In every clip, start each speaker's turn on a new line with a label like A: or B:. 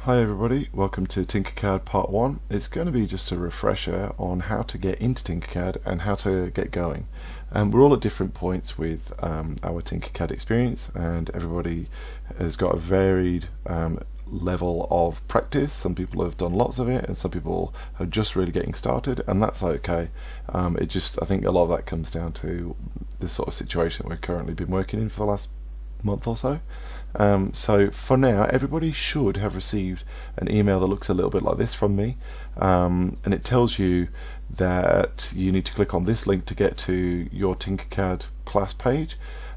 A: Hi everybody, welcome to TinkerCAD Part 1. It's going to be just a refresher on how to get into TinkerCAD and how to get going. We're all at different points with our TinkerCAD experience, and everybody has got a varied level of practice. Some people have done lots of it and some people are just really getting started, and that's okay. I think a lot of that comes down to the sort of situation that we've currently been working in for the last month or so. So for now, everybody should have received an email that looks a little bit like this from me, and it tells you that you need to click on this link to get to your TinkerCAD class page.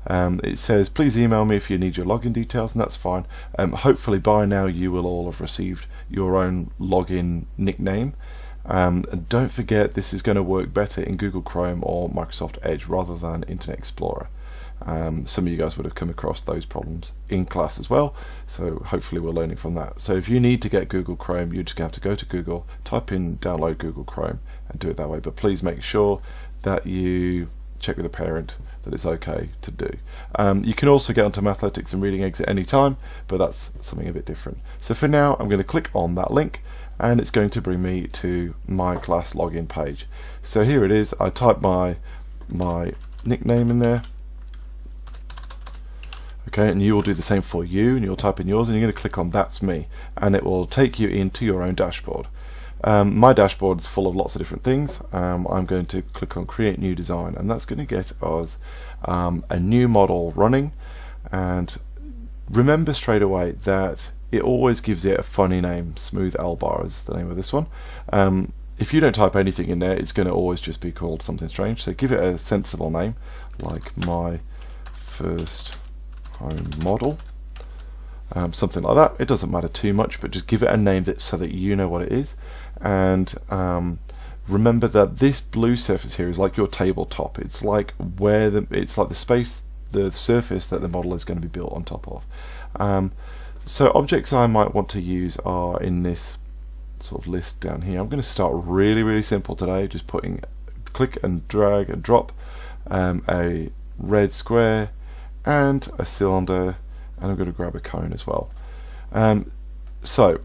A: It says please email me if you need your login details, and that's fine. Hopefully by now you will all have received your own login nickname. And don't forget, this is going to work better in Google Chrome or Microsoft Edge rather than Internet Explorer. Some of you guys would have come across those problems in class as well, so hopefully we're learning from that. So if you need to get Google Chrome, you're just going to have to go to Google, type in download Google Chrome and do it that way, but please make sure that you check with a parent that it's okay to do. You can also get onto Mathletics and Reading Eggs at any time, but that's something a bit different. So for now I'm going to click on that link and it's going to bring me to my class login page. So here it is. I type my nickname in there. Okay, and you will do the same for you, and you'll type in yours and you're going to click on that's me, and it will take you into your own dashboard. My dashboard is full of lots of different things. I'm going to click on create new design, and that's going to get us a new model running. And remember straight away that it always gives it a funny name. Smooth L-bar is the name of this one. If you don't type anything in there, it's going to always just be called something strange, so give it a sensible name like my first home model, something like that. It doesn't matter too much, but just give it a name so that you know what it is. And remember that this blue surface here is like your tabletop. It's like it's like the surface that the model is going to be built on top of. So objects I might want to use are in this sort of list down here. I'm going to start really simple today, just putting click and drag and drop a red square and a cylinder, and I'm going to grab a cone as well. So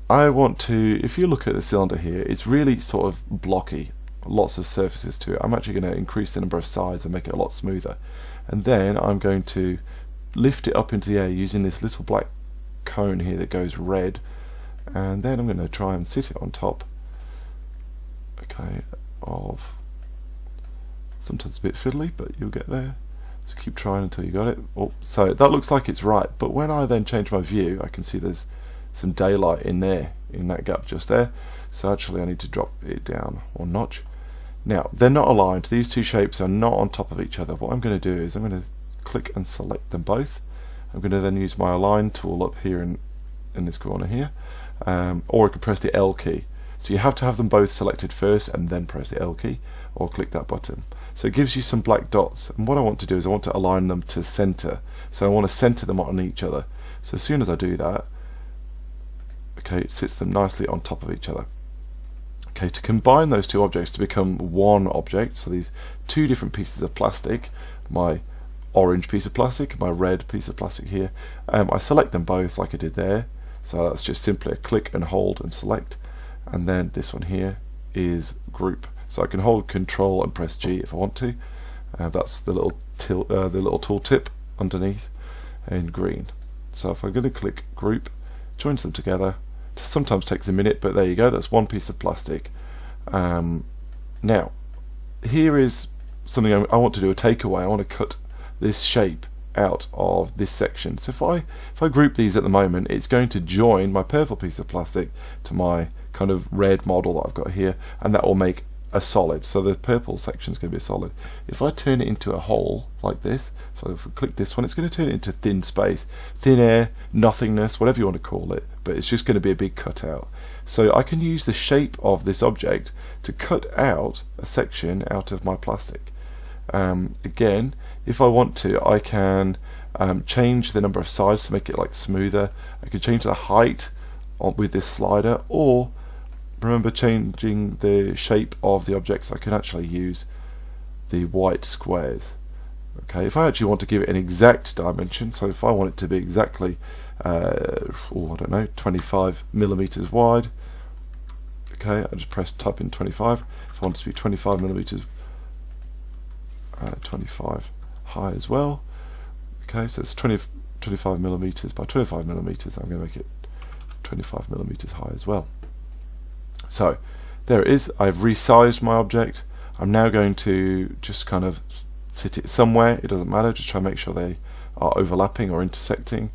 A: I want to, if you look at the cylinder here, it's really sort of blocky, lots of surfaces to it. I'm actually going to increase the number of sides and make it a lot smoother, and then I'm going to lift it up into the air using this little black cone here that goes red, and then I'm going to try and sit it on top, okay, of, sometimes a bit fiddly, but you'll get there. So keep trying until you got it. Oh, so that looks like it's right, but when I then change my view, I can see there's some daylight in there, in that gap just there. So actually I need to drop it down one notch. Now, they're not aligned. These two shapes are not on top of each other. What I'm going to do is I'm going to click and select them both. I'm going to then use my align tool up here in this corner here, or I could press the L key. So you have to have them both selected first and then press the L key, or click that button. So it gives you some black dots, and what I want to do is I want to align them to center. So I want to center them on each other. So as soon as I do that, okay, it sits them nicely on top of each other. Okay, to combine those two objects to become one object, so these two different pieces of plastic, my orange piece of plastic, my red piece of plastic here, I select them both like I did there. So that's just simply a click and hold and select, and then this one here is group. So I can hold Control and press G if I want to. That's the little tool tip underneath in green. So if I'm going to click group, joins them together. It sometimes takes a minute, but there you go. That's one piece of plastic. Now, here is something I want to do, a takeaway. I want to cut this shape out of this section. So if I group these at the moment, it's going to join my purple piece of plastic to my kind of red model that I've got here, and that will make a solid. So the purple section is going to be a solid. If I turn it into a hole like this, so if I click this one, it's going to turn it into thin space, thin air, nothingness, whatever you want to call it, but it's just going to be a big cutout. So I can use the shape of this object to cut out a section out of my plastic. Again, if I want to, I can change the number of sides to make it like smoother. I can change the height with this slider, or remember changing the shape of the objects, I can actually use the white squares. Okay, if I actually want to give it an exact dimension, so if I want it to be exactly I don't know, 25 millimeters wide. Okay, I just type in 25. If I want it to be 25 millimeters, 25 high as well. Okay, so it's 25 millimeters by 25 millimeters. I'm going to make it 25 millimeters high as well. So there it is. I've resized my object. I'm now going to just kind of sit it somewhere. It doesn't matter. Just try and make sure they are overlapping or intersecting.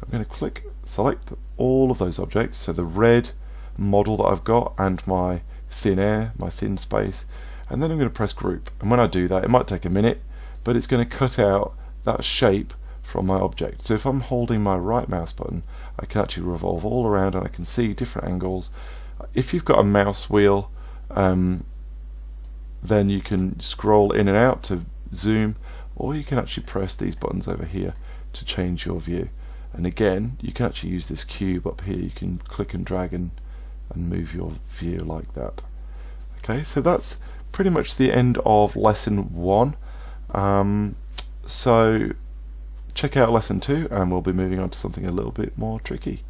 A: I'm going to select all of those objects. So the red model that I've got and my thin air, my thin space, and then I'm going to press group. And when I do that, it might take a minute, but it's going to cut out that shape from my object. So if I'm holding my right mouse button, I can actually revolve all around and I can see different angles. If you've got a mouse wheel, then you can scroll in and out to zoom, or you can actually press these buttons over here to change your view. And again, you can actually use this cube up here. You can click and drag and move your view like that. Okay, so that's pretty much the end of lesson 1. So check out lesson 2 and we'll be moving on to something a little bit more tricky.